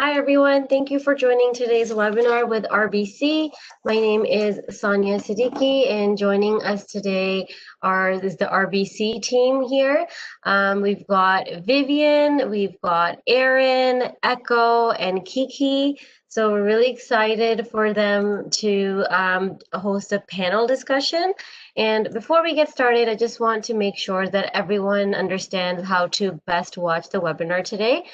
Hi, everyone. Thank you for joining today's webinar with RBC. My name is Sonia Siddiqui, and joining us today is the RBC team here. We've got Vivian, we've got Erin, Echo, and Kiki. So we're really excited for them to host a panel discussion. And before we get started, I just want to make sure that everyone understands how to best watch the webinar today.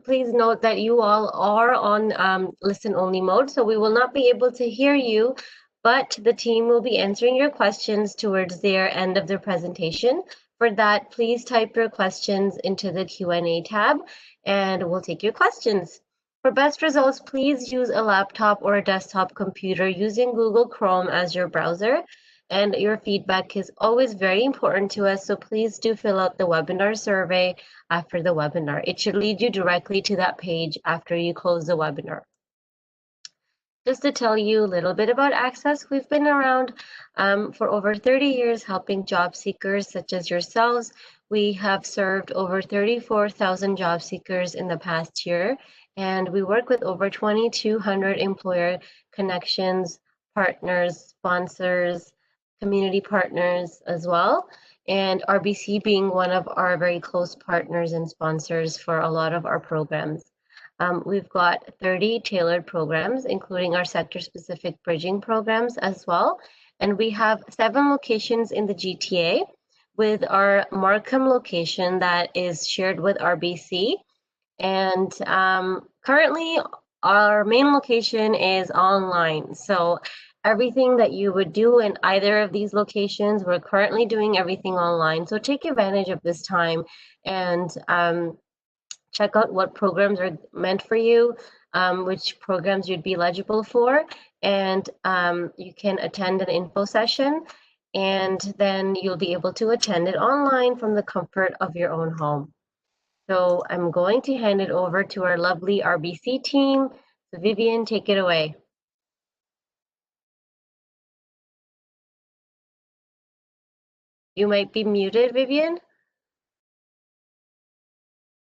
Please note that you all are on listen-only mode, so we will not be able to hear you, but the team will be answering your questions towards their end of their presentation. For that, please type your questions into the Q&A tab, and we'll take your questions. For best results, please use a laptop or a desktop computer using Google Chrome as your browser. And your feedback is always very important to us, so please do fill out the webinar survey after the webinar. It should lead you directly to that page after you close the webinar. Just to tell you a little bit about ACCES, we've been around for over 30 years helping job seekers such as yourselves. We have served over 34,000 job seekers in the past year, and we work with over 2,200 employer connections, partners, sponsors, community partners as well, and RBC being one of our very close partners and sponsors for a lot of our programs. We've got 30 tailored programs, including our sector-specific bridging programs as well, and we have 7 locations in the GTA, with our Markham location that is shared with RBC, and currently our main location is online. So everything that you would do in either of these locations, we're currently doing everything online. So take advantage of this time and check out what programs are meant for you, which programs you'd be eligible for, and you can attend an info session, and then you'll be able to attend it online from the comfort of your own home. So I'm going to hand it over to our lovely RBC team. So Vivian, take it away. You might be muted, Vivian.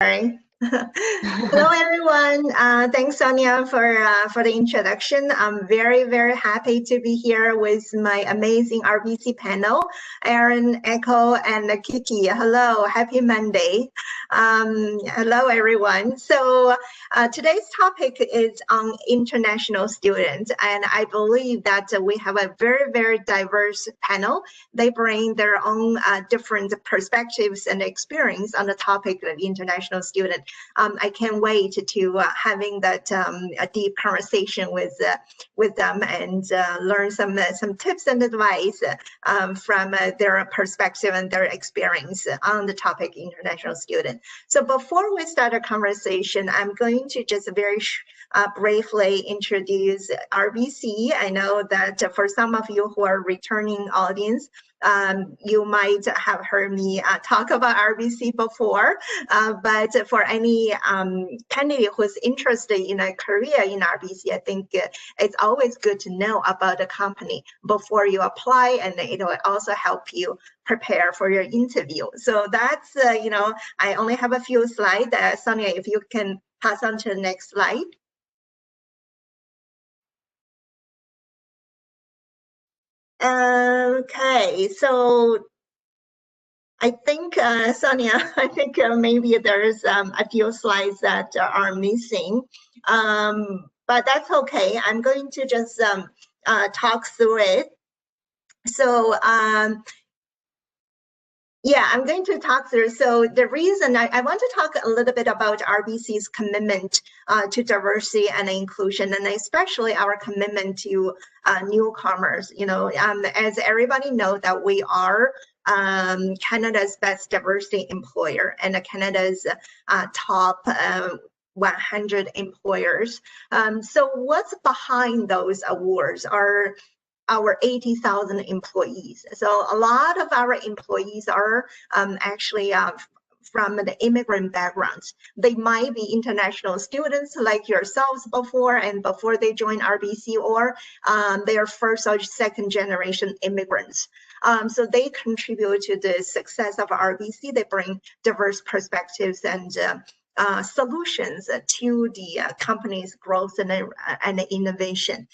Sorry. Hello, everyone. Thanks, Sonia, for the introduction. I'm very, very happy to be here with my amazing RBC panel, Erin, Echo, and Kiki. Hello, happy Monday. Hello, everyone. So today's topic is on international students, and I believe that we have a very, very diverse panel. They bring their own different perspectives and experience on the topic of international students. I can't wait to having that a deep conversation with them and learn some tips and advice from their perspective and their experience on the topic international student. So before we start a conversation, I'm going to just very briefly introduce RBC. I know that for some of you who are returning audience, you might have heard me talk about RBC before, but for any candidate who's interested in a career in RBC, I think it's always good to know about the company before you apply, and it will also help you prepare for your interview. So that's, I only have a few slides. Sonia, if you can pass on to the next slide. Okay, so I think, Sonia, I think maybe there's a few slides that are missing, but that's okay. I'm going to just talk through it. So, yeah, I'm going to talk through. So the reason I want to talk a little bit about RBC's commitment to diversity and inclusion, and especially our commitment to newcomers. As everybody knows that we are Canada's best diversity employer and Canada's top 100 employers. So what's behind those awards are our 80,000 employees. So a lot of our employees are actually from the immigrant backgrounds. They might be international students like yourselves before they join RBC, or they are first or second generation immigrants. So they contribute to the success of RBC. They bring diverse perspectives and solutions to the company's growth and innovation.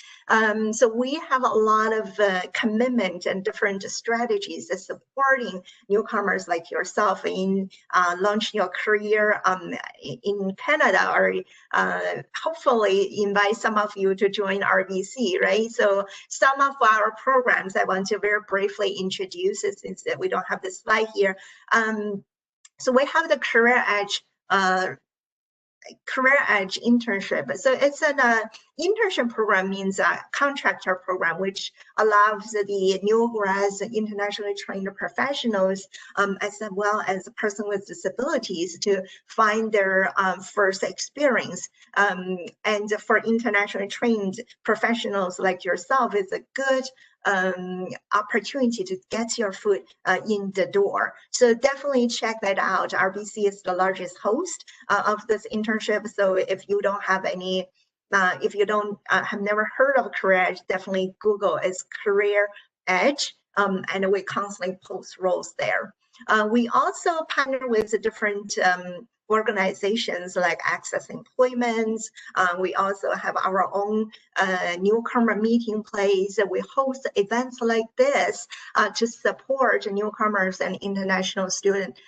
So we have a lot of commitment and different strategies supporting newcomers like yourself in launching your career in Canada, or hopefully invite some of you to join RBC, right? So some of our programs I want to very briefly introduce, since we don't have the slide here. So we have the Career Edge internship. So it's an internship program, means a contractor program, which allows the new grads, internationally trained professionals, as well as a person with disabilities, to find their first experience. And for internationally trained professionals like yourself, it's a good opportunity to get your foot in the door. So definitely check that out. RBC is the largest host of this internship. So if you don't have any, if you don't have never heard of Career Edge, definitely Google is Career Edge, and we constantly post roles there. We also partner with different organizations like ACCESS Employment. We also have our own newcomer meeting place. We host events like this to support newcomers and international students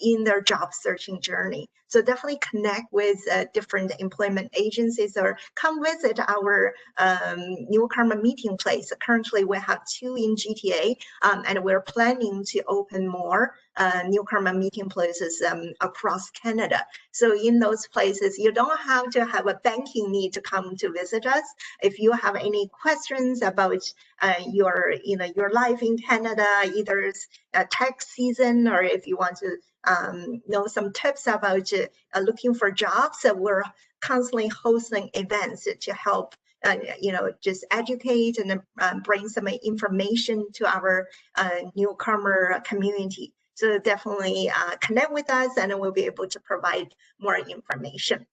in their job searching journey. So definitely connect with different employment agencies, or come visit our newcomer meeting place. Currently, we have 2 in GTA, and we're planning to open more newcomer meeting places across Canada. So in those places, you don't have to have a banking need to come to visit us. If you have any questions about your life in Canada, either it's tax season, or if you want to know some tips about looking for jobs, we're constantly hosting events to help just educate and bring some information to our newcomer community. So definitely connect with us, and we'll be able to provide more information.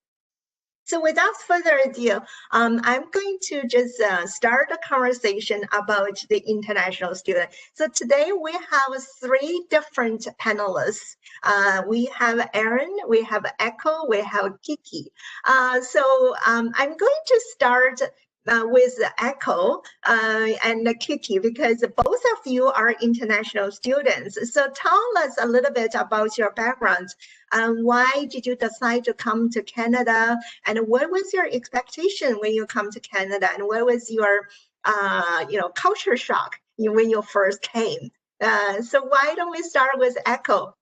So without further ado, I'm going to just start a conversation about the international student. So today we have 3 different panelists. We have Aaron, we have Echo, we have Kiki. So I'm going to start with Echo and Kiki, because both of you are international students. So tell us a little bit about your background. Why did you decide to come to Canada? And what was your expectation when you come to Canada? And what was your culture shock when you first came? So why don't we start with Echo?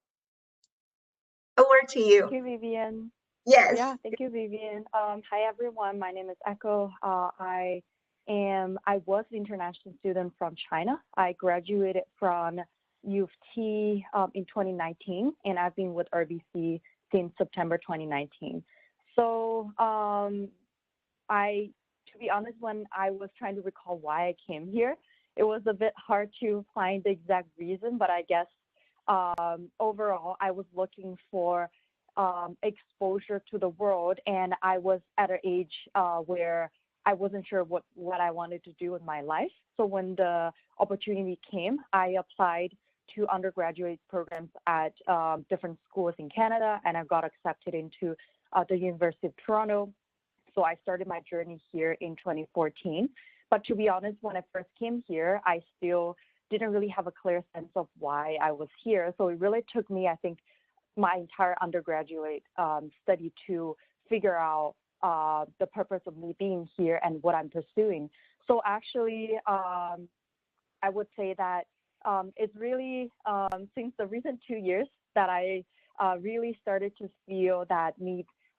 Over to you. Thank you, Vivian. Yes. Yeah, thank you, Vivian. Hi, everyone. My name is Echo. I was an international student from China. I graduated from U of T in 2019, and I've been with RBC since September 2019. So to be honest, when I was trying to recall why I came here, it was a bit hard to find the exact reason, but I guess overall, I was looking for exposure to the world, and I was at an age where I wasn't sure what I wanted to do with my life. So when the opportunity came, I applied to undergraduate programs at different schools in Canada, and I got accepted into the University of Toronto. So I started my journey here in 2014. But to be honest, when I first came here, I still didn't really have a clear sense of why I was here. So it really took me, I think, my entire undergraduate study to figure out the purpose of me being here and what I'm pursuing. So actually, I would say that it's really since the recent 2 years that I really started to feel that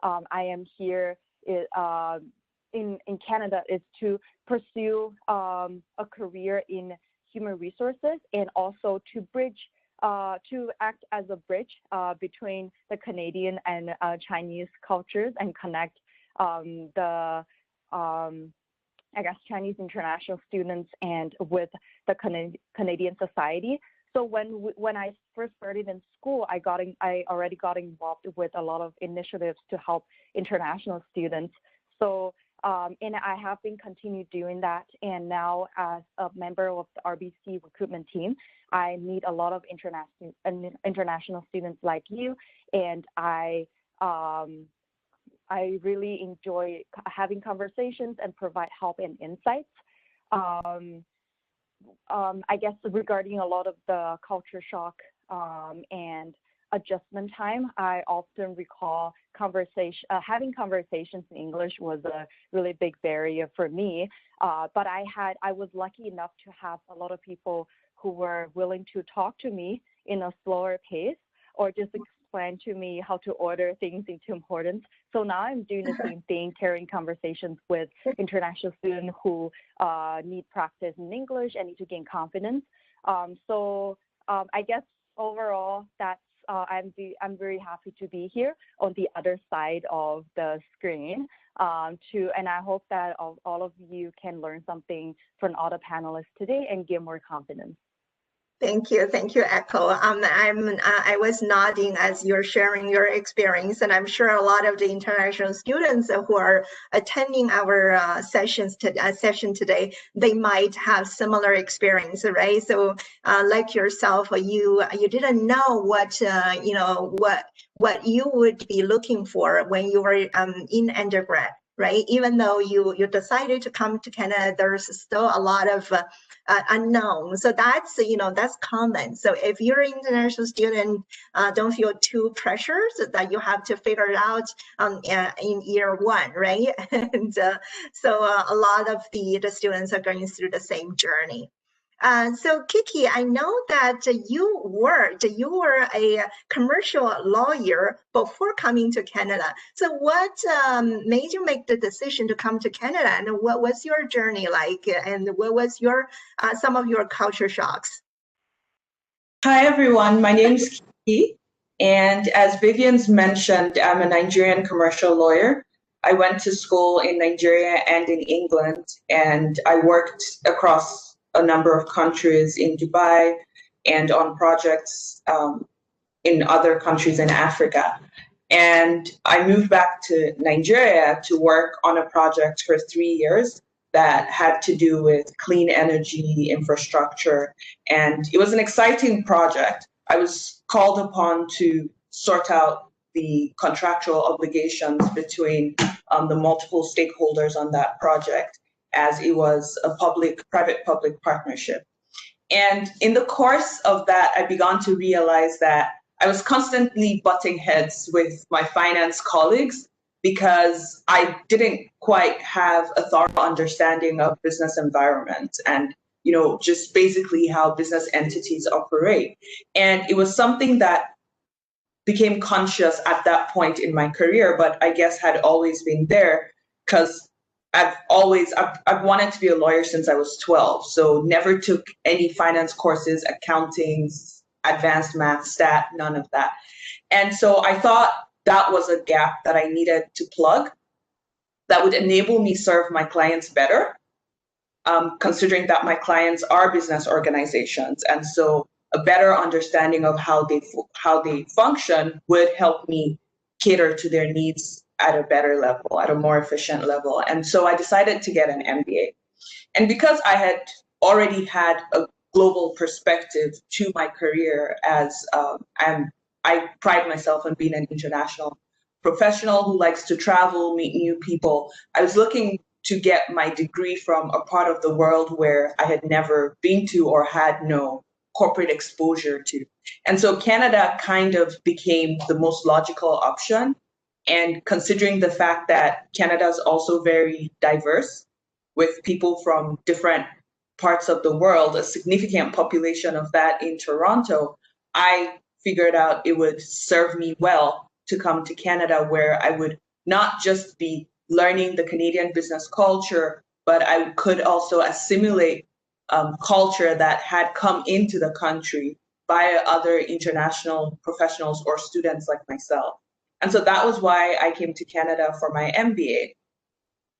I am here in Canada is to pursue a career in human resources, and also to act as a bridge between the Canadian and Chinese cultures, and connect Chinese international students and with the Canadian society. So when I first started in school, I already got involved with a lot of initiatives to help international students. So and I have been continued doing that. And now, as a member of the RBC recruitment team, I meet a lot of international students like you, and I I really enjoy having conversations and provide help and insights. I guess regarding a lot of the culture shock and adjustment time, I often recall having conversations in English was a really big barrier for me. But I was lucky enough to have a lot of people who were willing to talk to me in a slower pace, or just explain to me how to order things in Tim Hortons. So now I'm doing the same thing, carrying conversations with international students who need practice in English and need to gain confidence. I guess overall, that's I'm very happy to be here on the other side of the screen. And I hope that all of you can learn something from all the panelists today and get more confidence. Thank you, Echo. I was nodding as you're sharing your experience, and I'm sure a lot of the international students who are attending our session today, they might have similar experience, right? So, like yourself, you didn't know what what you would be looking for when you were in undergrad, right? Even though you decided to come to Canada, there's still a lot of unknown. So that's common. So if you're an international student, don't feel too pressured that you have to figure it out in year one, right? And so a lot of the students are going through the same journey. So Kiki, I know that you were a commercial lawyer before coming to Canada. So what made you make the decision to come to Canada, and what was your journey like, and what was your some of your culture shocks? Hi everyone, my name is Kiki, and as Vivian's mentioned, I'm a Nigerian commercial lawyer. I went to school in Nigeria and in England, and I worked across a number of countries in Dubai and on projects in other countries in Africa. And I moved back to Nigeria to work on a project for 3 years that had to do with clean energy infrastructure. And it was an exciting project. I was called upon to sort out the contractual obligations between the multiple stakeholders on that project, as it was a private-public partnership. And in the course of that, I began to realize that I was constantly butting heads with my finance colleagues because I didn't quite have a thorough understanding of business environment and just basically how business entities operate. And it was something that became conscious at that point in my career, but I guess had always been there because I've wanted to be a lawyer since I was 12, so never took any finance courses, accounting, advanced math, stat, none of that. And so I thought that was a gap that I needed to plug that would enable me serve my clients better, considering that my clients are business organizations. And so a better understanding of how they function would help me cater to their needs at a better level, at a more efficient level. And so I decided to get an MBA. And because I had already had a global perspective to my career, as I pride myself on being an international professional who likes to travel, meet new people, I was looking to get my degree from a part of the world where I had never been to or had no corporate exposure to. And so Canada kind of became the most logical option. And considering the fact that Canada is also very diverse with people from different parts of the world, a significant population of that in Toronto, I figured out it would serve me well to come to Canada, where I would not just be learning the Canadian business culture, but I could also assimilate culture that had come into the country by other international professionals or students like myself. And so that was why I came to Canada for my MBA.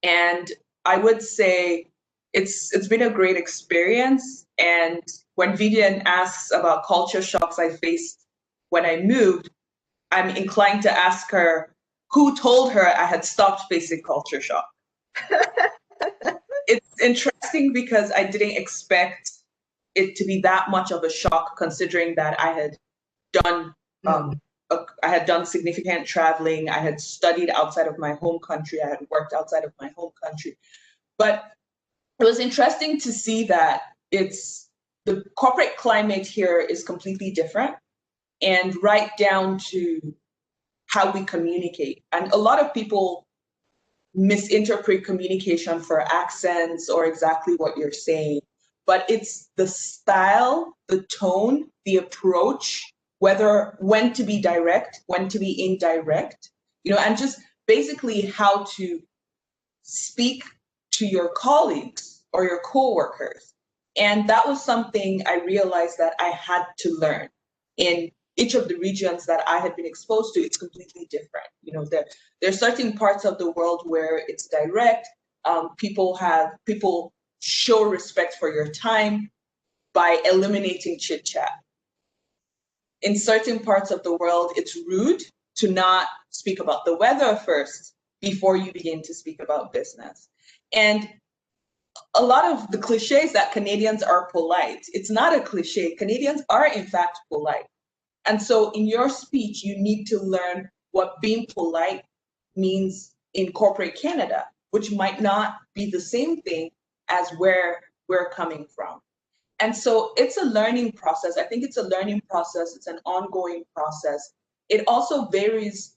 And I would say it's been a great experience. And when Vivian asks about culture shocks I faced when I moved, I'm inclined to ask her who told her I had stopped facing culture shock. It's interesting because I didn't expect it to be that much of a shock, considering that I had done I had done significant traveling. I had studied outside of my home country. I had worked outside of my home country. But it was interesting to see that the corporate climate here is completely different, and right down to how we communicate. And a lot of people misinterpret communication for accents or exactly what you're saying, but it's the style, the tone, the approach, when to be direct, when to be indirect, and just basically how to speak to your colleagues or your coworkers. And that was something I realized that I had to learn. In each of the regions that I had been exposed to, it's completely different. There are certain parts of the world where it's direct. People show respect for your time by eliminating chit chat. In certain parts of the world, it's rude to not speak about the weather first before you begin to speak about business. And a lot of the cliches that Canadians are polite, it's not a cliche. Canadians are in fact polite. And so in your speech, you need to learn what being polite means in corporate Canada, which might not be the same thing as where we're coming from. And so it's a learning process. I think it's a learning process. It's an ongoing process. It also varies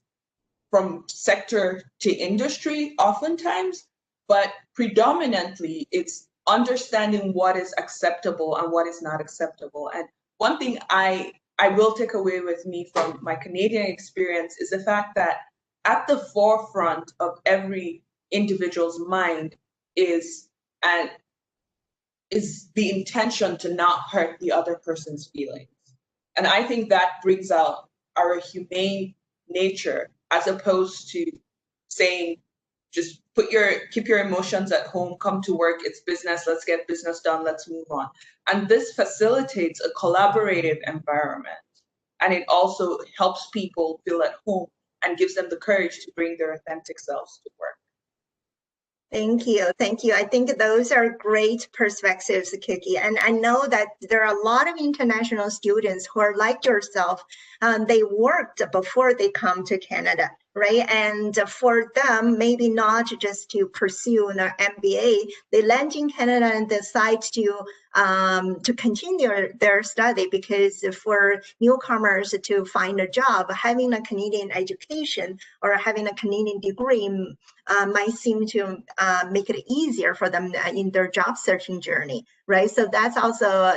from sector to industry oftentimes, but predominantly it's understanding what is acceptable and what is not acceptable. And one thing I will take away with me from my Canadian experience is the fact that at the forefront of every individual's mind is the intention to not hurt the other person's feelings. And I think that brings out our humane nature, as opposed to saying, just keep your emotions at home, come to work, it's business, let's get business done, let's move on. And this facilitates a collaborative environment. And it also helps people feel at home and gives them the courage to bring their authentic selves to work. Thank you. Thank you. I think those are great perspectives, Kiki. And I know that there are a lot of international students who are like yourself. They worked before they come to Canada, right? And for them, maybe not just to pursue an MBA, they land in Canada and decide to continue their study, because for newcomers to find a job, having a Canadian education or having a Canadian degree might seem to make it easier for them in their job searching journey, right? So that's also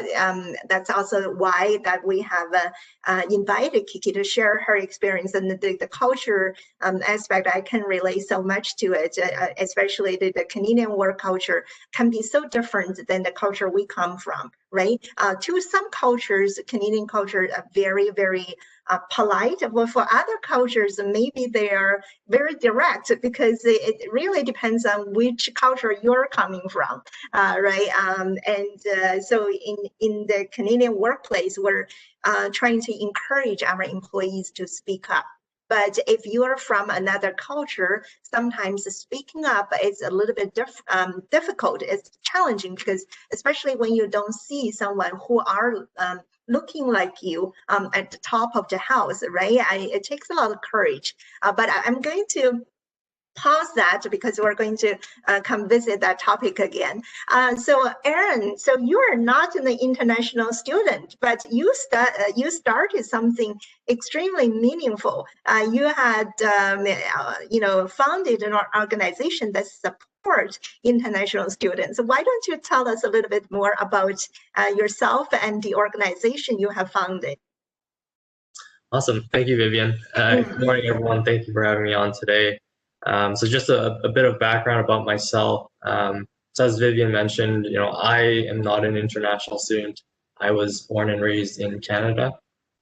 why that we have invited Kiki to share her experience, and the culture aspect. I can relate so much to it, especially the Canadian work culture can be so different than the culture we come from, right? To some cultures, Canadian culture are very, very polite, but for other cultures, maybe they are very direct, because it really depends on which culture you're coming from, right? So in the Canadian workplace, we're trying to encourage our employees to speak up. But if you are from another culture, sometimes speaking up is a little bit difficult. It's challenging, because especially when you don't see someone who are looking like you at the top of the house, right? It takes a lot of courage. But I'm going to pause that, because we're going to come visit that topic again. So Aaron, so you are not an international student, but you started something extremely meaningful. You had founded an organization that supports international students. Why don't you tell us a little bit more about yourself and the organization you have founded? Awesome. Thank you, Vivian. Good morning, everyone. Thank you for having me on today. So just a bit of background about myself. So as Vivian mentioned, I am not an international student. I was born and raised in Canada.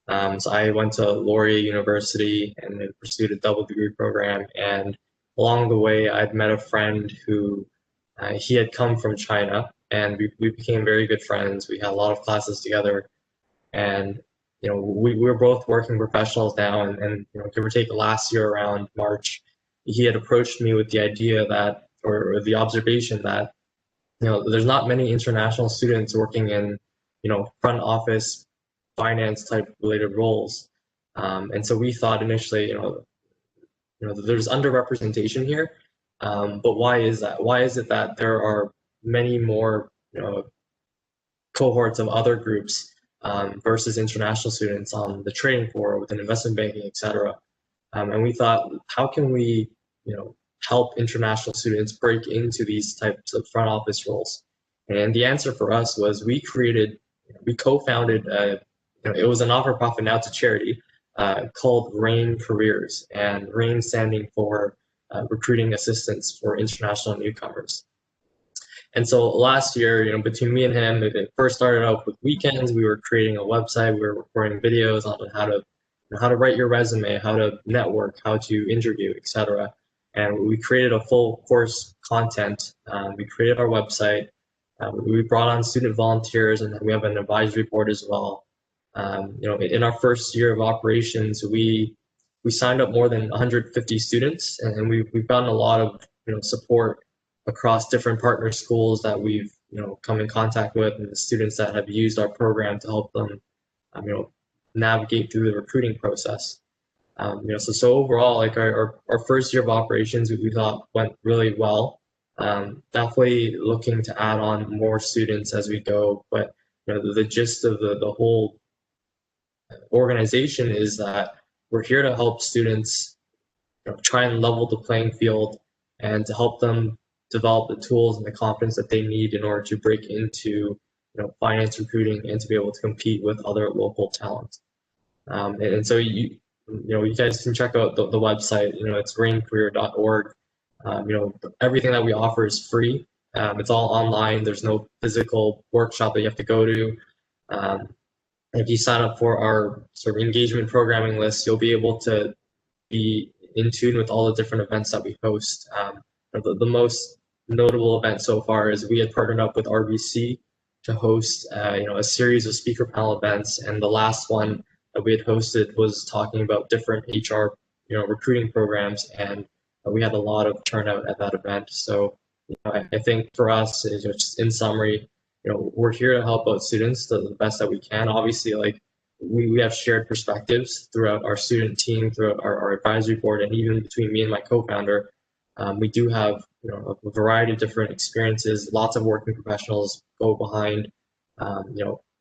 So I went to Laurier University and then pursued a double degree program. And along the way, I'd met a friend who he had come from China, and we became very good friends. We had a lot of classes together, and we're both working professionals now. And give or take, last year around March, he had approached me with the idea that, or the observation that, there's not many international students working in, front office, finance type related roles. And so we thought initially, there's underrepresentation here, but why is that? Why is it that there are many more, cohorts of other groups versus international students on the trading floor, within investment banking, et cetera? And we thought, how can we, help international students break into these types of front office roles? And the answer for us was we co-founded, it was a not-for-profit, now it's a charity, called RAIN Careers, and RAIN standing for Recruiting Assistance for International Newcomers. And so last year, between me and him, it first started out with weekends. We were creating a website, we were recording videos on how to write your resume, how to network, how to interview, etc. And we created a full course content. We created our website. We brought on student volunteers, and we have an advisory board as well. In our first year of operations, we signed up more than 150 students, and we've gotten a lot of support across different partner schools that we've come in contact with, and the students that have used our program to help them navigate through the recruiting process. So overall, like our first year of operations, we thought went really well. Definitely looking to add on more students as we go, but the gist of the whole organization is that we're here to help students try and level the playing field, and to help them develop the tools and the confidence that they need in order to break into finance recruiting and to be able to compete with other local talent. And so you guys can check out the website. It's raincareer.org. Everything that we offer is free. It's all online. There's no physical workshop that you have to go to. If you sign up for our sort of engagement programming list, you'll be able to be in tune with all the different events that we host. The most notable event so far is we had partnered up with RBC to host a series of speaker panel events, and the last one that we had hosted was talking about different HR recruiting programs, and we had a lot of turnout at that event. So I think for us, just in summary, we're here to help out students the best that we can. Obviously, like we have shared perspectives throughout our student team, throughout our advisory board, and even between me and my co-founder. We do have a variety of different experiences. Lots of working professionals go behind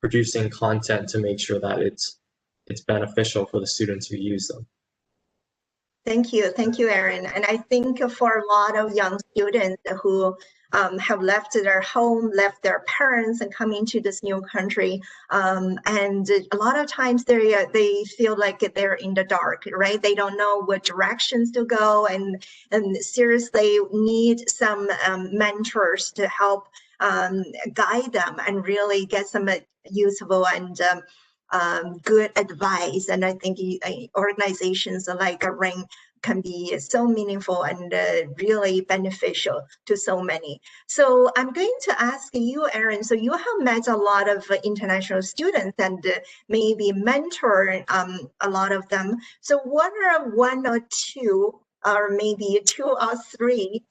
producing content to make sure that it's beneficial for the students who use them. Thank you, Aaron. And I think for a lot of young students who have left their home, left their parents, and come into this new country, and a lot of times they feel like they're in the dark, right? They don't know what directions to go, and seriously need some mentors to help guide them and really get some useful and good advice. And I think organizations like RAIN can be so meaningful and really beneficial to so many. So I'm going to ask you, Aaron, so you have met a lot of international students and maybe mentored a lot of them. So what are one or two, or maybe two or three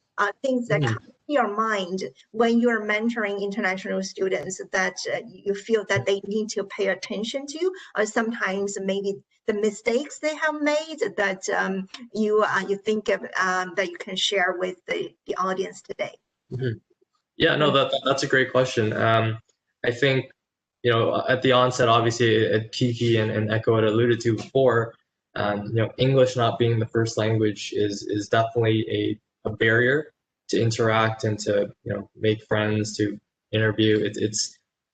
things that come to your mind when you're mentoring international students that you feel that they need to pay attention to, or sometimes maybe the mistakes they have made that you think of, that you can share with the audience today? Yeah, no, that's a great question. I think at the onset, obviously, Kiki and Echo had alluded to before, English not being the first language is definitely a barrier to interact and to make friends, to interview.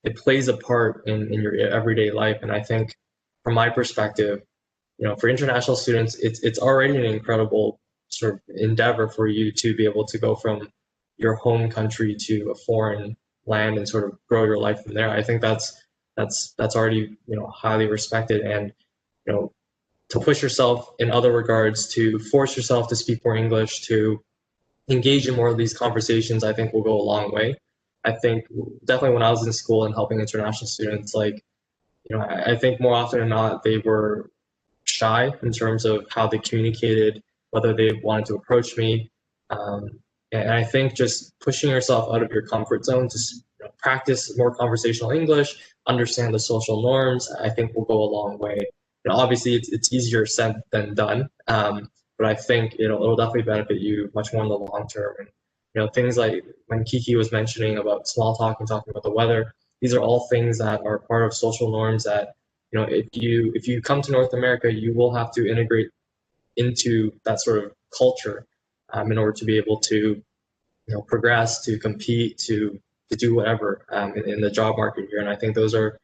It plays a part in your everyday life. And I think from my perspective, for international students, it's already an incredible sort of endeavor for you to be able to go from your home country to a foreign land and sort of grow your life from there. I think that's already highly respected, and to push yourself in other regards, to force yourself to speak more English, to engage in more of these conversations, I think will go a long way. I think definitely when I was in school and helping international students, I think more often than not, they were shy in terms of how they communicated, whether they wanted to approach me. And I think just pushing yourself out of your comfort zone to practice more conversational English, understand the social norms, I think will go a long way. obviously it's easier said than done. But I think it'll definitely benefit you much more in the long term. And things like when Kiki was mentioning about small talk and talking about the weather, these are all things that are part of social norms that if you come to North America, you will have to integrate into that sort of culture in order to be able to progress, to compete, to do whatever in the job market here. And I think those are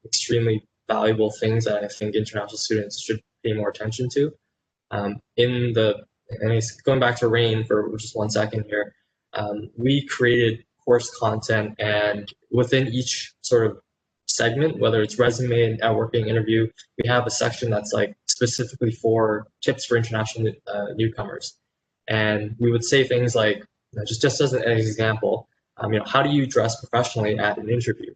extremely valuable things that I think international students should pay more attention to. And going back to RAIN for just 1 second here, we created course content, and within each sort of segment, whether it's resume, networking, interview, we have a section that's like specifically for tips for international newcomers. And we would say things like, just as an example, how do you dress professionally at an interview?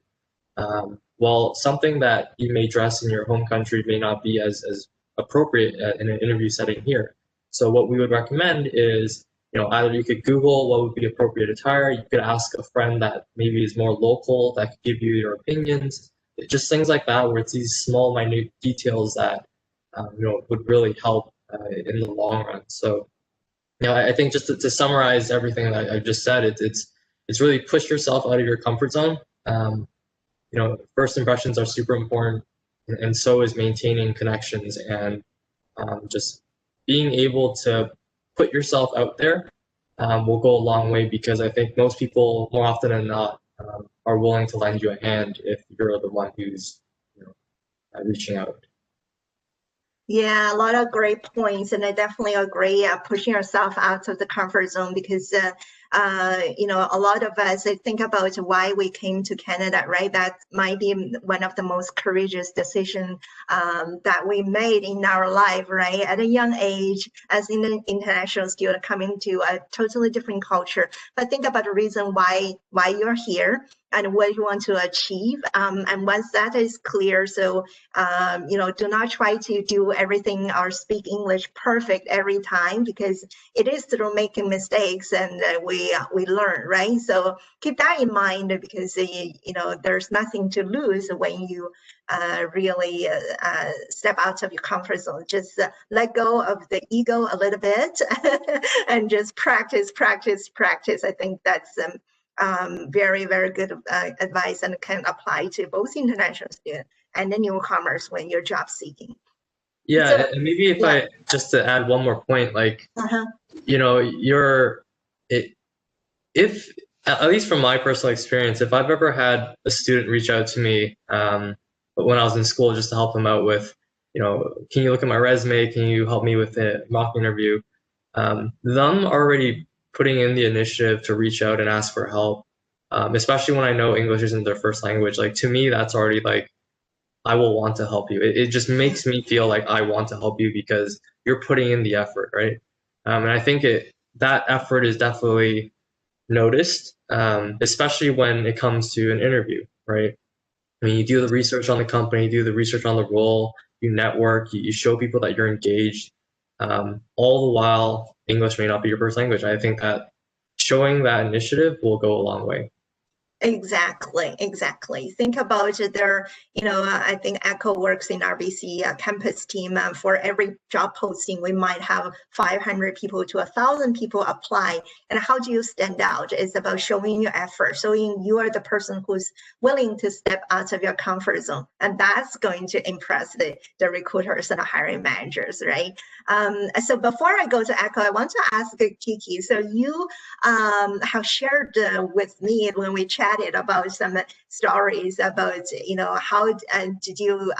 Well, something that you may dress in your home country may not be as appropriate in an interview setting here. So what we would recommend is, either you could Google what would be appropriate attire, you could ask a friend that maybe is more local that could give you your opinions, just things like that, where it's these small, minute details that, would really help in the long run. So, I think just to summarize everything that I just said, it's really push yourself out of your comfort zone. First impressions are super important, and so is maintaining connections and just being able to put yourself out there will go a long way, because I think most people, more often than not, are willing to lend you a hand if you're the one who's reaching out. Yeah, a lot of great points, and I definitely agree. Pushing yourself out of the comfort zone, because a lot of us think about why we came to Canada, right? That might be one of the most courageous decisions that we made in our life, right? At a young age, as an international student coming to a totally different culture. But think about the reason why you're here and what you want to achieve. And once that is clear, so, do not try to do everything or speak English perfect every time, because it is through making mistakes and we learn, right? So keep that in mind, because, there's nothing to lose when you really step out of your comfort zone. Just let go of the ego a little bit and just practice. I think that's very, very good advice, and can apply to both international students and the newcomers when you're job seeking. Yeah, so, and maybe if I just to add one more point, like, if at least from my personal experience, if I've ever had a student reach out to me when I was in school just to help them out with, can you look at my resume? Can you help me with a mock interview? Them already putting in the initiative to reach out and ask for help, especially when I know English isn't their first language, like, to me, that's already like, I will want to help you. It just makes me feel like I want to help you because you're putting in the effort, right? And I think that effort is definitely noticed, especially when it comes to an interview, right? I mean, you do the research on the company, you do the research on the role, you network, you show people that you're engaged, all the while English may not be your first language. I think that showing that initiative will go a long way. Exactly. Think about their, I think ECHO works in RBC Campus team. For every job posting, we might have 500 people to 1,000 people apply. And how do you stand out? It's about showing your effort, showing you are the person who's willing to step out of your comfort zone. And that's going to impress the recruiters and the hiring managers, right? So before I go to ECHO, I want to ask Kiki. So you have shared with me when we chatted about some stories about, how did you,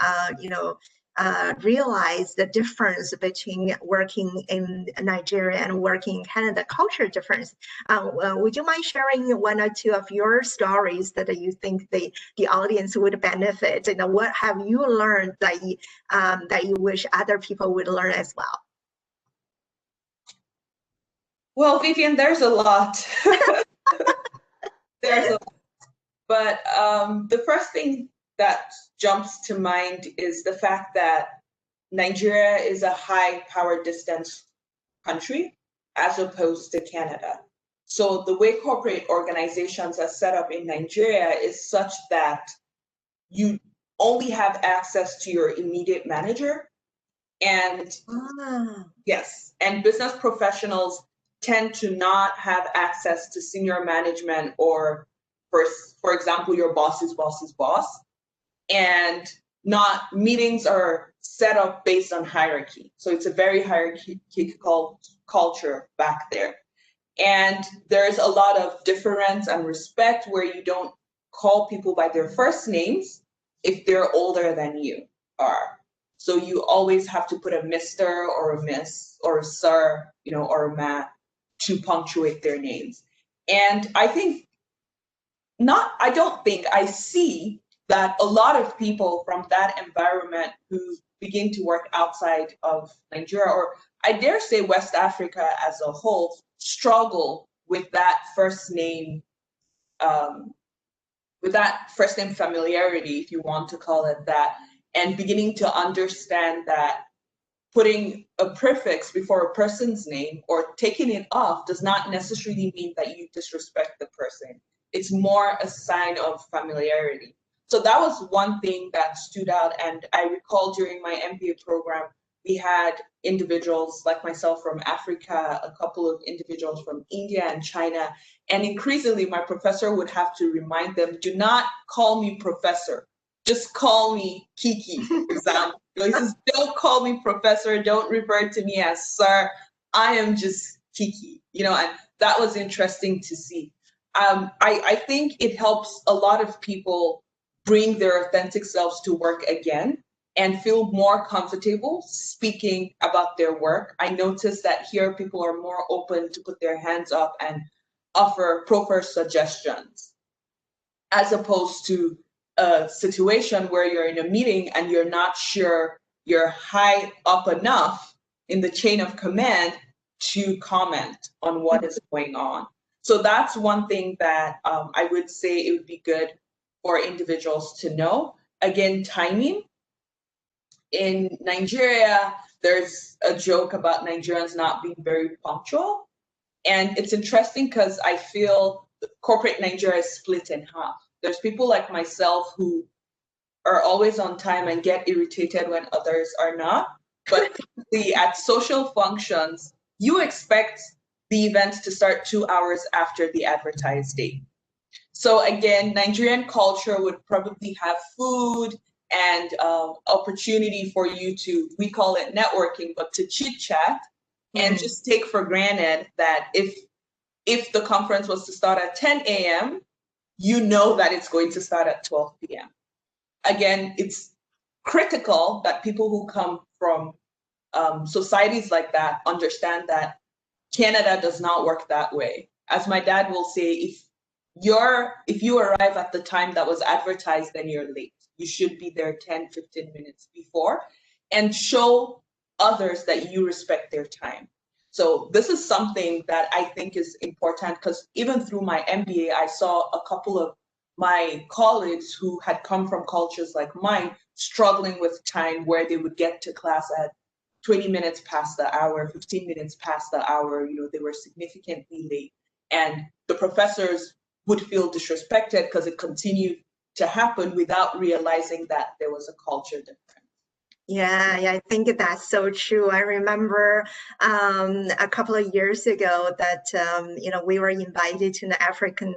realize the difference between working in Nigeria and working in Canada, culture difference. Would you mind sharing one or two of your stories that you think the audience would benefit? What have you learned that you wish other people would learn as well? Well, Vivian, there's a lot. There's a lot. But the first thing that jumps to mind is the fact that Nigeria is a high power distance country as opposed to Canada. So the way corporate organizations are set up in Nigeria is such that you only have access to your immediate manager. And yes, and business professionals tend to not have access to senior management or, for example, your boss's boss's boss. And not meetings are set up based on hierarchy. So it's a very hierarchical culture back there. And there's a lot of deference and respect where you don't call people by their first names if they're older than you are. So you always have to put a Mr. or a Miss or a Sir, or a Ma to punctuate their names. And I see that a lot of people from that environment who begin to work outside of Nigeria, or I dare say West Africa as a whole, struggle with that first name, familiarity, if you want to call it that, and beginning to understand that putting a prefix before a person's name or taking it off does not necessarily mean that you disrespect the person. It's more a sign of familiarity. So that was one thing that stood out. And I recall during my MBA program, we had individuals like myself from Africa, a couple of individuals from India and China. And increasingly, my professor would have to remind them, do not call me professor, just call me Kiki, for example. He says, don't call me professor, don't refer to me as sir, I am just Kiki, and that was interesting to see. I think it helps a lot of people bring their authentic selves to work again and feel more comfortable speaking about their work. I noticed that here people are more open to put their hands up and offer proper suggestions, as opposed to a situation where you're in a meeting and you're not sure you're high up enough in the chain of command to comment on what is going on. So that's one thing that I would say it would be good for individuals to know. Again, timing. In Nigeria, there's a joke about Nigerians not being very punctual. And it's interesting because I feel corporate Nigeria is split in half. There's people like myself who are always on time and get irritated when others are not. But at social functions, you expect the event to start 2 hours after the advertised date. So again, Nigerian culture would probably have food and opportunity for you to, we call it networking, but to chit chat and just take for granted that if the conference was to start at 10 a.m., you know that it's going to start at 12 p.m. Again, it's critical that people who come from societies like that understand that Canada does not work that way. As my dad will say, if you arrive at the time that was advertised, then you're late. You should be there 10, 15 minutes before and show others that you respect their time. So this is something that I think is important because even through my MBA, I saw a couple of my colleagues who had come from cultures like mine struggling with time where they would get to class at 20 minutes past the hour, 15 minutes past the hour, they were significantly late. And the professors would feel disrespected because it continued to happen without realizing that there was a culture difference. Yeah, I think that's so true. I remember a couple of years ago that, we were invited to the African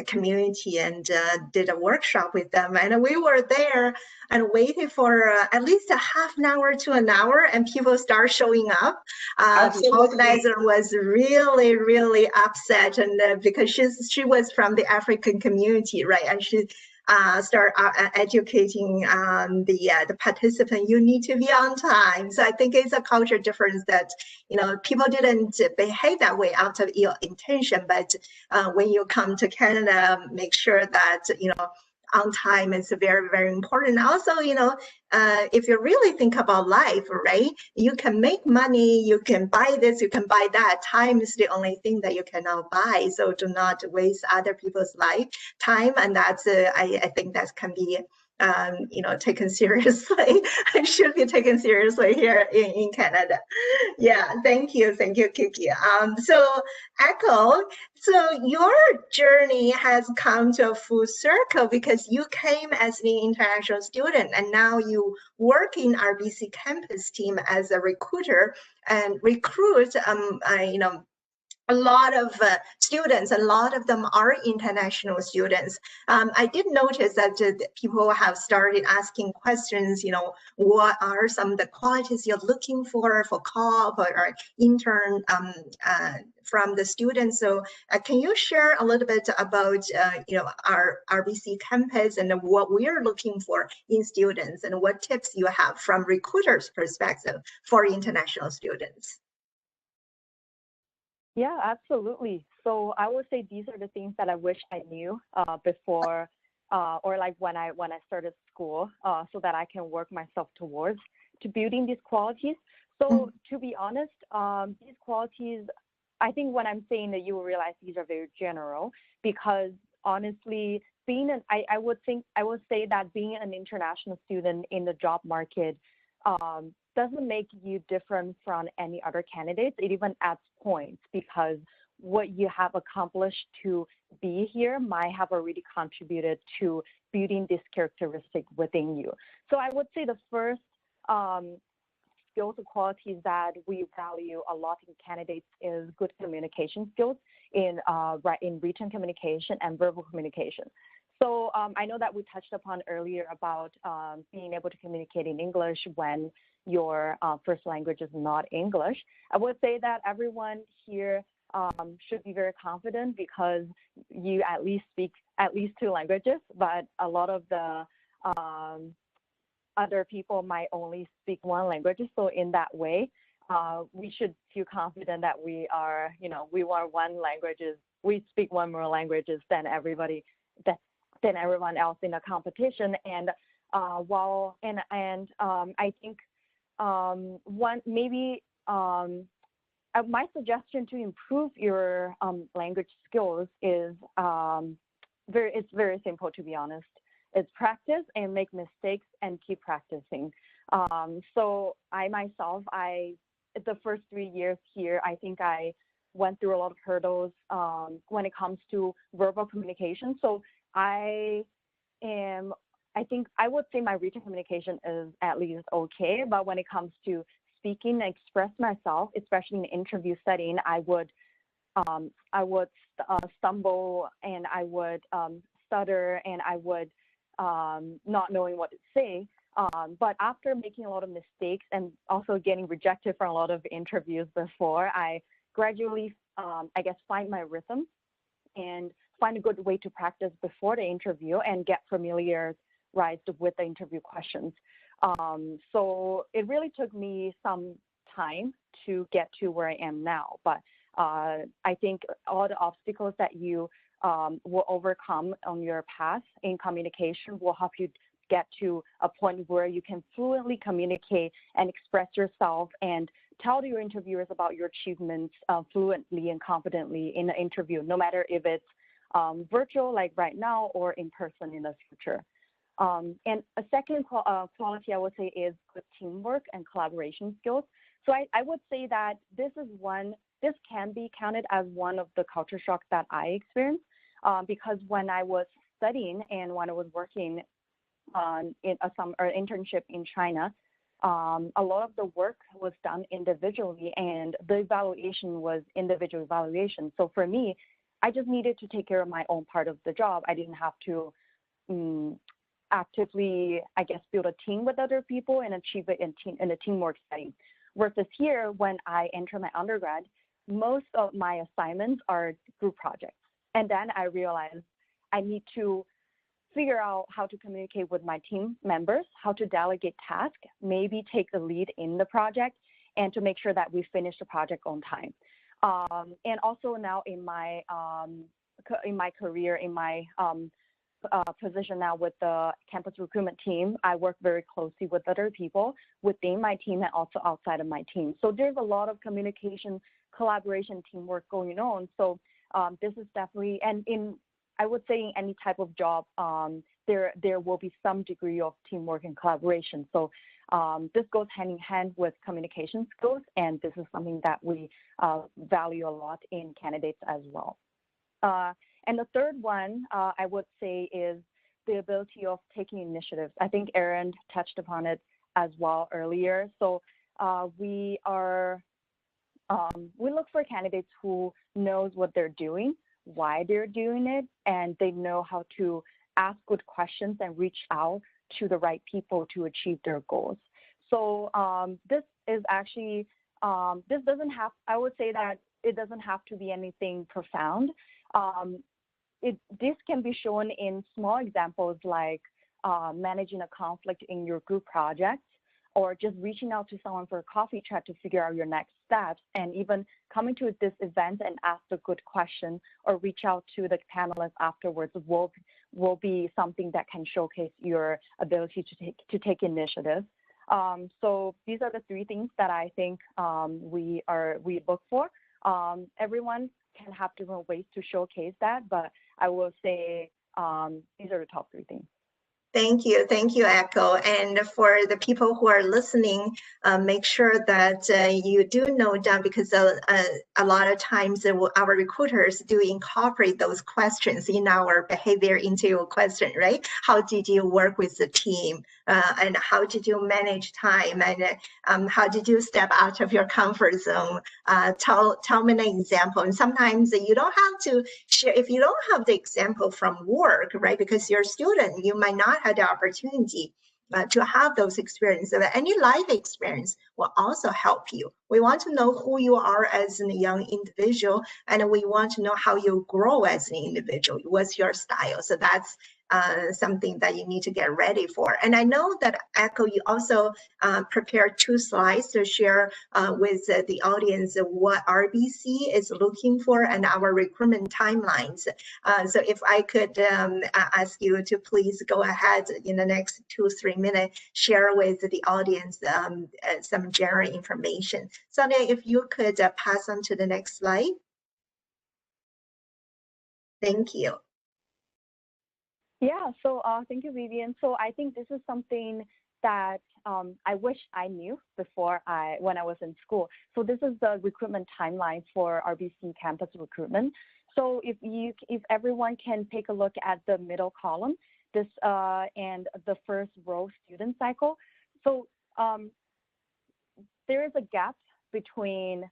community and did a workshop with them. And we were there and waited for at least a half an hour to an hour and people start showing up. The organizer was really, really upset and because she was from the African community, right? And she start educating the participant. You need to be on time. So I think it's a culture difference that people didn't behave that way out of your intention, but when you come to Canada, make sure that on time is very, very important. Also, if you really think about life, right? You can make money, you can buy this, you can buy that. Time is the only thing that you cannot buy. So do not waste other people's time. And that's, I think that can be taken seriously. It should be taken seriously here in Canada. Yeah, thank you, Kiki. So Echo, so your journey has come to a full circle because you came as an international student and now you work in RBC Campus team as a recruiter and recruit, a lot of students, a lot of them are international students. I did notice that people have started asking questions, what are some of the qualities you're looking for co-op or intern from the students. So can you share a little bit about, our RBC campus and what we're looking for in students and what tips you have from recruiters' perspective for international students? Yeah, absolutely. So I would say these are the things that I wish I knew before, or like when I started school, so that I can work myself towards to building these qualities. So to be honest, these qualities, I think when I'm saying that, you will realize these are very general, because honestly, I would say that being an international student in the job market doesn't make you different from any other candidates. It even adds points, because what you have accomplished to be here might have already contributed to building this characteristic within you. So I would say the first skills or qualities that we value a lot in candidates is good communication skills in written communication and verbal communication. So I know that we touched upon earlier about being able to communicate in English when your first language is not English. I would say that everyone here should be very confident, because you at least speak at least 2 languages, but a lot of the other people might only speak 1 language. So in that way, we should feel confident that we are, we speak 1 more languages than everyone else in the competition. And I think my suggestion to improve your language skills is it's very simple, to be honest. It's practice and make mistakes and keep practicing. So I myself, the first 3 years here, I think I went through a lot of hurdles when it comes to verbal communication. So I think I would say my written communication is at least okay, but when it comes to speaking and express myself, especially in an interview setting, I would stumble, and I would stutter, and I would not knowing what to say. But after making a lot of mistakes and also getting rejected from a lot of interviews before, I gradually, find my rhythm and find a good way to practice before the interview and get familiarized with the interview questions. So it really took me some time to get to where I am now. But I think all the obstacles that you will overcome on your path in communication will help you get to a point where you can fluently communicate and express yourself and tell your interviewers about your achievements fluently and confidently in the interview, no matter if it's virtual like right now or in person in the future. And a second quality I would say is good teamwork and collaboration skills. So I would say that this can be counted as one of the culture shocks that I experienced because when I was studying and when I was working in a summer internship in China, a lot of the work was done individually and the evaluation was individual evaluation. So for me, I just needed to take care of my own part of the job. I didn't have to actively, build a team with other people and achieve it in a teamwork setting. Versus here, when I enter my undergrad, most of my assignments are group projects. And then I realized I need to figure out how to communicate with my team members, how to delegate tasks, maybe take the lead in the project, and to make sure that we finish the project on time. And also now in my career, in my position now with the campus recruitment team, I work very closely with other people within my team and also outside of my team. So there's a lot of communication, collaboration, teamwork going on. So this is definitely, and in I would say in any type of job, there will be some degree of teamwork and collaboration. So this goes hand in hand with communication skills, and this is something that we value a lot in candidates as well. And the third one, I would say, is the ability of taking initiatives. I think Aaron touched upon it as well earlier. So we look for candidates who knows what they're doing, why they're doing it, and they know how to ask good questions and reach out to the right people to achieve their goals. So this is actually, this doesn't have, I would say that it doesn't have to be anything profound. This can be shown in small examples like managing a conflict in your group project, or just reaching out to someone for a coffee chat to figure out your next steps, and even coming to this event and ask a good question or reach out to the panelists afterwards will be something that can showcase your ability to take initiative. So these are the three things that I think we look for. Everyone can have different ways to showcase that, but I will say these are the top three things. Thank you, Echo. And for the people who are listening, make sure that you do note down, because a lot of times our recruiters do incorporate those questions in our behavior interview question, right? How did you work with the team? And how did you manage time? And how did you step out of your comfort zone? Tell me an example. And sometimes you don't have to share, if you don't have the example from work, right? Because you're a student, you might not have the opportunity to have those experiences. Any life experience will also help you. We want to know who you are as a young individual, and we want to know how you grow as an individual. What's your style? So that's something that you need to get ready for. And I know that, Echo, you also prepared 2 slides to share with the audience what RBC is looking for and our recruitment timelines. So if I could ask you to please go ahead in the next 2-3 minutes, share with the audience some general information. Sonia, if you could pass on to the next slide. Thank you. Yeah, so thank you, Vivian. So I think this is something that I wish I knew before when I was in school. So this is the recruitment timeline for RBC Campus recruitment. So if everyone can take a look at the middle column, this and the first row student cycle. So there is a gap between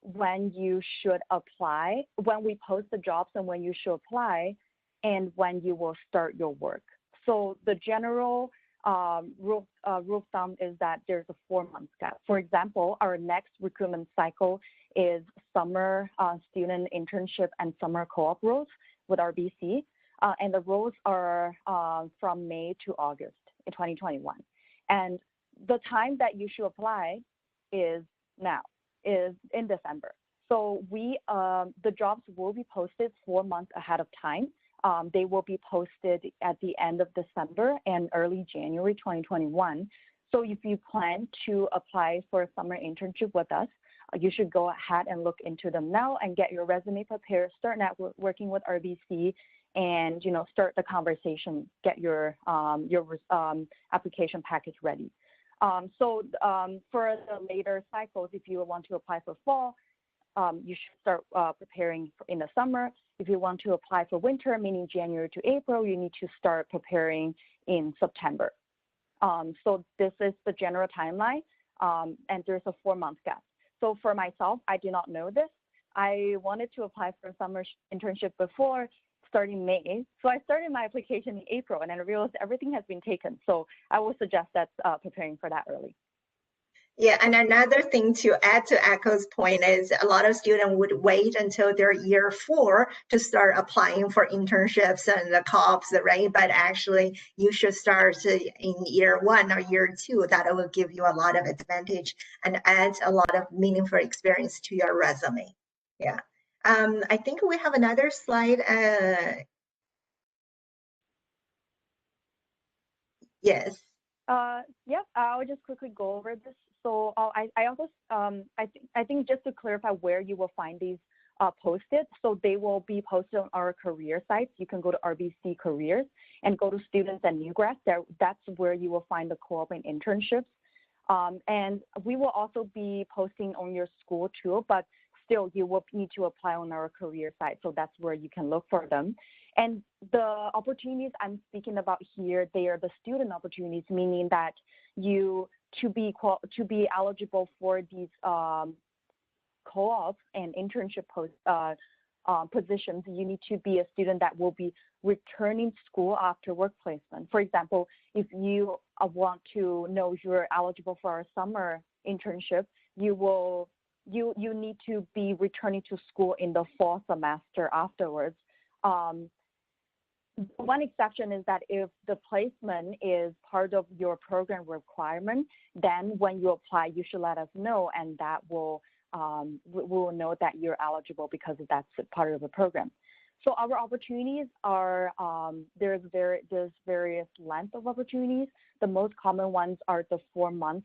when you should apply, when we post the jobs and when you should apply, and when you will start your work. So the general rule of thumb is that there's a 4-month gap. For example, our next recruitment cycle is summer student internship and summer co-op roles with RBC. And the roles are from May to August in 2021. And the time that you should apply is now, is in December. So the jobs will be posted 4 months ahead of time. They will be posted at the end of December and early January 2021. So if you plan to apply for a summer internship with us, you should go ahead and look into them now and get your resume prepared, start networking with RBC, and start the conversation, get your application package ready. So for the later cycles, if you want to apply for fall, you should start preparing in the summer. If you want to apply for winter, meaning January to April, you need to start preparing in September. So this is the general timeline, and there's a 4-month gap. So for myself, I did not know this. I wanted to apply for a summer internship before starting May. So I started my application in April, and then I realized everything has been taken. So I would suggest that preparing for that early. Yeah, and another thing to add to Echo's point is a lot of students would wait until their year 4 to start applying for internships and the co-ops, right? But actually, you should start in year 1 or year 2. That will give you a lot of advantage and add a lot of meaningful experience to your resume. Yeah. I think we have another slide. Yes. Yeah, I'll just quickly go over this. So I also I think just to clarify where you will find these posted. So they will be posted on our career sites. You can go to RBC Careers and go to Students and New Grads. That's where you will find the co-op and internships. And we will also be posting on your school too, but still you will need to apply on our career site. So that's where you can look for them. And the opportunities I'm speaking about here, they are the student opportunities, meaning that to be eligible for these co-op and internship positions, you need to be a student that will be returning school after work placement. For example, if you want to know if you're eligible for a summer internship, you need to be returning to school in the fall semester afterwards. One exception is that if the placement is part of your program requirement, then when you apply, you should let us know, and that will we'll know that you're eligible because that's part of the program. So our opportunities are, there's various length of opportunities. The most common ones are the 4-month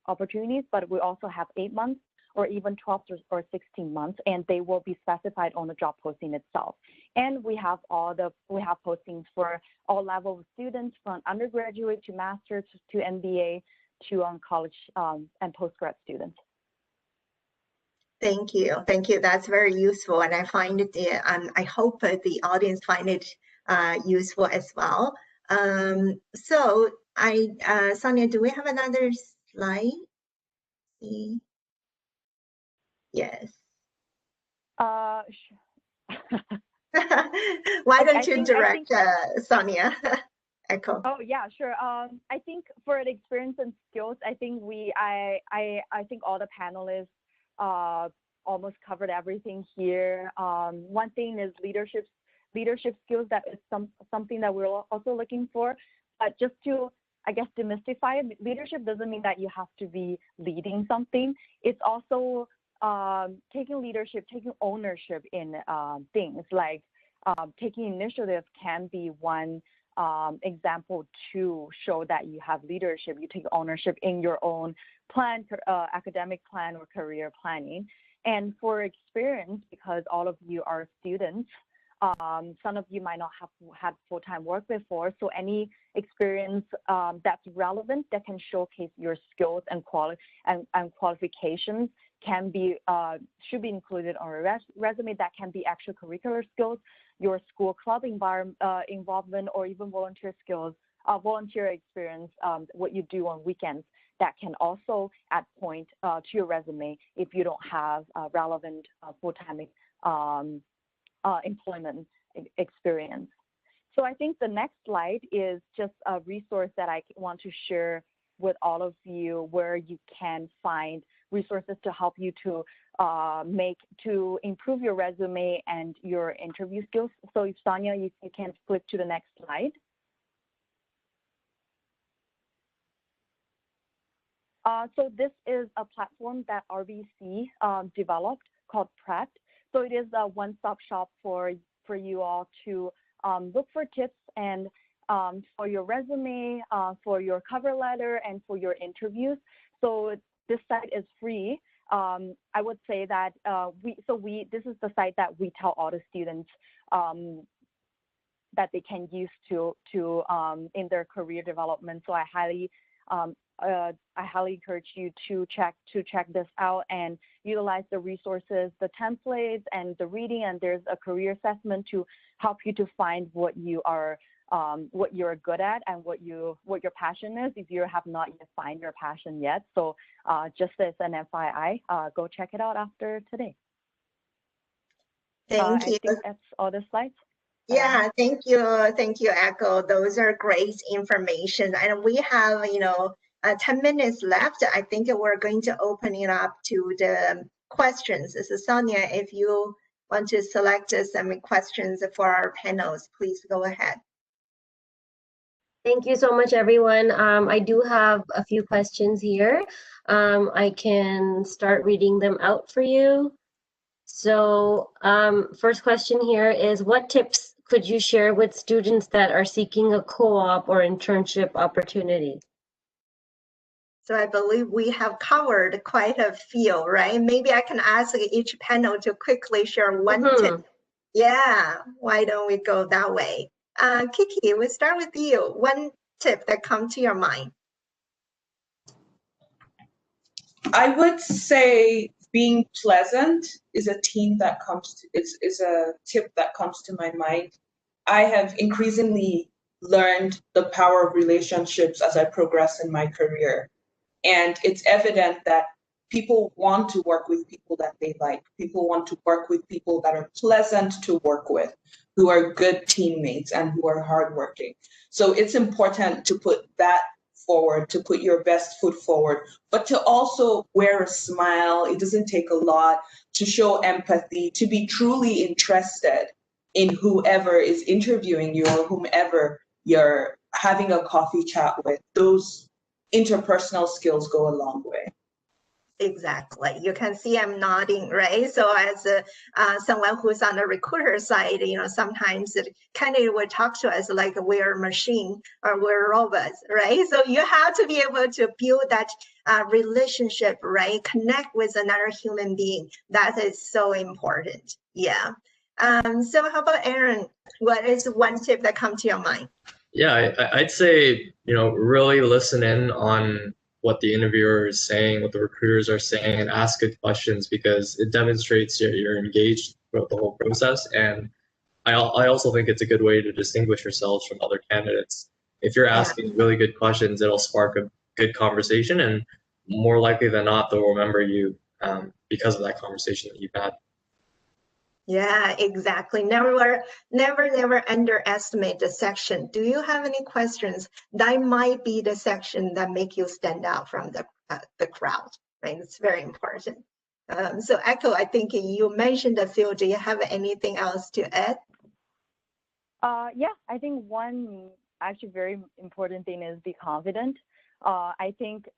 opportunities, but we also have 8 months or even 12 or 16 months, and they will be specified on the job posting itself. And we have postings for all levels of students, from undergraduate to master's to MBA to college and postgrad students. Thank you. Thank you. That's very useful. And I find it, I hope the audience find it useful as well. So Sonia, do we have another slide? Yes. Why don't you direct Sonia? Echo. Oh yeah, sure. I think for the experience and skills, I think I think all the panelists almost covered everything here. One thing is leadership skills. That is something that we're also looking for. But just to, I guess, demystify it, leadership doesn't mean that you have to be leading something. It's also taking leadership, taking ownership in things like taking initiative can be one example to show that you have leadership. You take ownership in your own plan, academic plan or career planning. And for experience, because all of you are students, some of you might not have had full-time work before, so any experience that's relevant, that can showcase your skills and qualifications can be should be included on a resume. That can be extracurricular skills, your school club involvement, or even volunteer skills, volunteer experience, what you do on weekends. That can also add point to your resume if you don't have relevant full-time employment experience. So I think the next slide is just a resource that I want to share with all of you, where you can find resources to help you to improve your resume and your interview skills. So if Sonia, you can flip to the next slide. So this is a platform that RBC developed called Pratt. So it is a one-stop shop for you all to look for tips and for your resume, for your cover letter, and for your interviews. So this site is free. I would say that this is the site that we tell all the students that they can use to in their career development. So I highly encourage you to check this out and utilize the resources, the templates, and the reading. And there's a career assessment to help you to find what you're good at and what your passion is, if you have not yet found your passion yet. So just as an FYI, go check it out after today. Thank you. I think that's all the slides. Yeah, thank you, Echo. Those are great information, and we have 10 minutes left. I think we're going to open it up to the questions. So Sonia, if you want to select some questions for our panels, please go ahead. Thank you so much, everyone. I do have a few questions here. I can start reading them out for you. So first question here is, what tips could you share with students that are seeking a co-op or internship opportunity? So I believe we have covered quite a few, right? Maybe I can ask each panel to quickly share one tip. Yeah, why don't we go that way? Kiki, we'll start with you. One tip that comes to your mind. I would say being pleasant is a theme that comes to, is a tip that comes to my mind. I have increasingly learned the power of relationships as I progress in my career. And it's evident that people want to work with people that they like. People want to work with people that are pleasant to work with, who are good teammates and who are hardworking. So it's important to put that forward, to put your best foot forward, but to also wear a smile. It doesn't take a lot, to show empathy, to be truly interested in whoever is interviewing you or whomever you're having a coffee chat with. Those interpersonal skills go a long way. Exactly. You can see I'm nodding, right? So as someone who's on the recruiter side, sometimes the candidate will talk to us like we're a machine or we're robots, right? So you have to be able to build that relationship, right? Connect with another human being. That is so important. Yeah. So how about Aaron? What is one tip that comes to your mind? Yeah, I'd say, really listen in on what the interviewer is saying, what the recruiters are saying, and ask good questions, because it demonstrates you're engaged throughout the whole process. And I also think it's a good way to distinguish yourselves from other candidates. If you're asking really good questions, it'll spark a good conversation, and more likely than not, they'll remember you because of that conversation that you've had. Yeah, exactly. Never underestimate the section. Do you have any questions? That might be the section that make you stand out from the crowd, right? It's very important. So Echo, I think you mentioned a few. Do you have anything else to add? Yeah, I think one actually very important thing is be confident. I think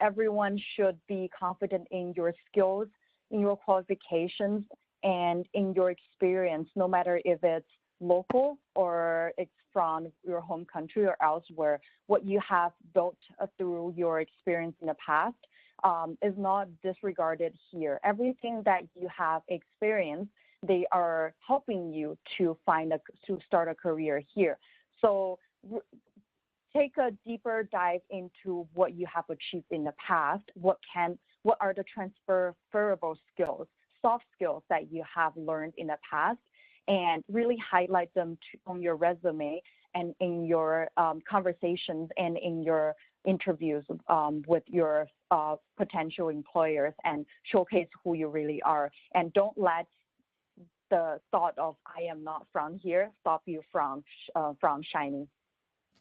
everyone should be confident in your skills, in your qualifications, and in your experience, no matter if it's local or it's from your home country or elsewhere. What you have built through your experience in the past is not disregarded here. Everything that you have experienced, they are helping you to start a career here. So take a deeper dive into what you have achieved in the past. What are the transferable skills, soft skills that you have learned in the past, and really highlight them on your resume and in your conversations and in your interviews with your potential employers, and showcase who you really are. And don't let the thought of I am not from here stop you from shining.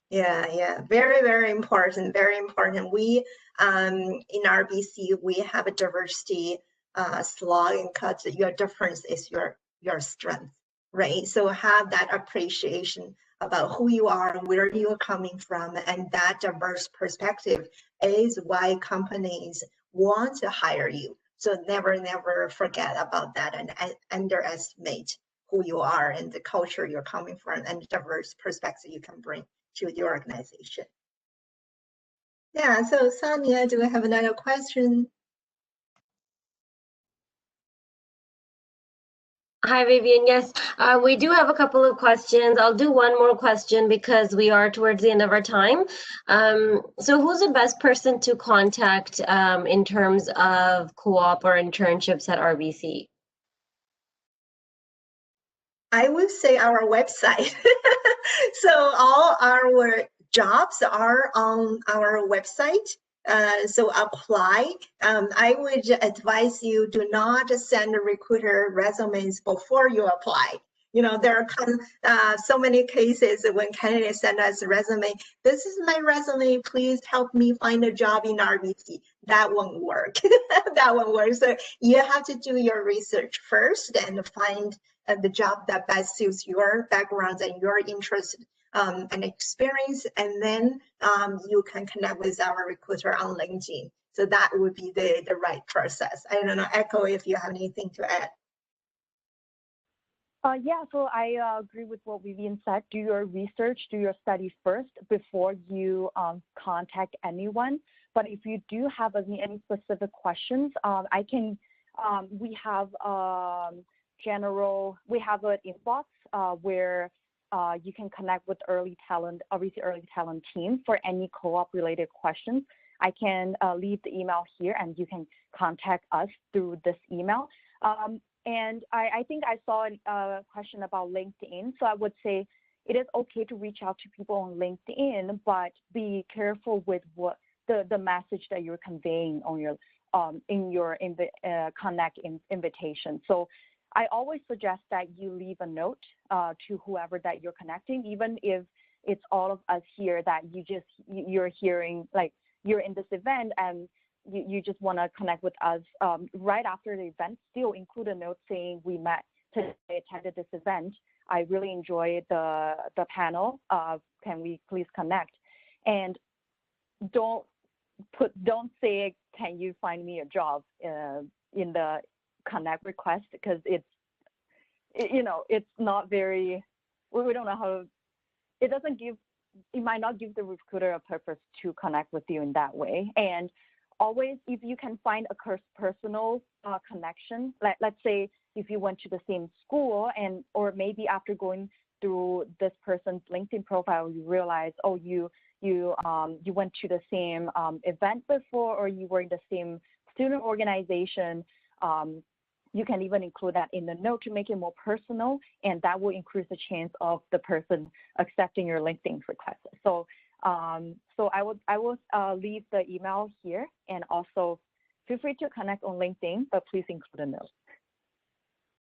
Yeah, very, very important, very important. We in RBC, we have a diversity slogan called your difference is your strength, right? So have that appreciation about who you are and where you're coming from, and that diverse perspective is why companies want to hire you. So never forget about that and underestimate who you are and the culture you're coming from and the diverse perspective you can bring to the organization. Yeah, so Sonia, do we have another question? Hi, Vivian. Yes, we do have a couple of questions. I'll do one more question because we are towards the end of our time. So who's the best person to contact in terms of co-op or internships at RBC? I would say our website. So all our jobs are on our website. So apply. I would advise you do not send recruiter resumes before you apply. There are so many cases when candidates send us a resume. This is my resume. Please help me find a job in RBC. That won't work. That won't work. So you have to do your research first and find the job that best suits your background and your interest and experience, and then you can connect with our recruiter on LinkedIn. So that would be the right process. I don't know, Echo, if you have anything to add. Yeah, so I agree with what Vivian said. Do your research, do your study first before you contact anyone. But if you do have any specific questions, I can. We have we have an inbox where you can connect with RBC Early Talent team for any co-op related questions. I can leave the email here and you can contact us through this email. And I think I saw a question about LinkedIn. So I would say it is okay to reach out to people on LinkedIn, but be careful with what the message that you're conveying on your in your connect invitation. So I always suggest that you leave a note to whoever that you're connecting, even if it's all of us here that you're hearing, like you're in this event and you just want to connect with us right after the event. Still include a note saying we met today, attended this event. I really enjoyed the panel. Can we please connect? And don't say, can you find me a job in the connect request, because it's not very, we don't know how, it might not give the recruiter a purpose to connect with you in that way. And always, if you can find a personal connection, let's say if you went to the same school or maybe after going through this person's LinkedIn profile, you realize, oh, you went to the same event before, or you were in the same student organization. You can even include that in the note to make it more personal, and that will increase the chance of the person accepting your LinkedIn request. So, I will leave the email here, and also feel free to connect on LinkedIn, but please include a note.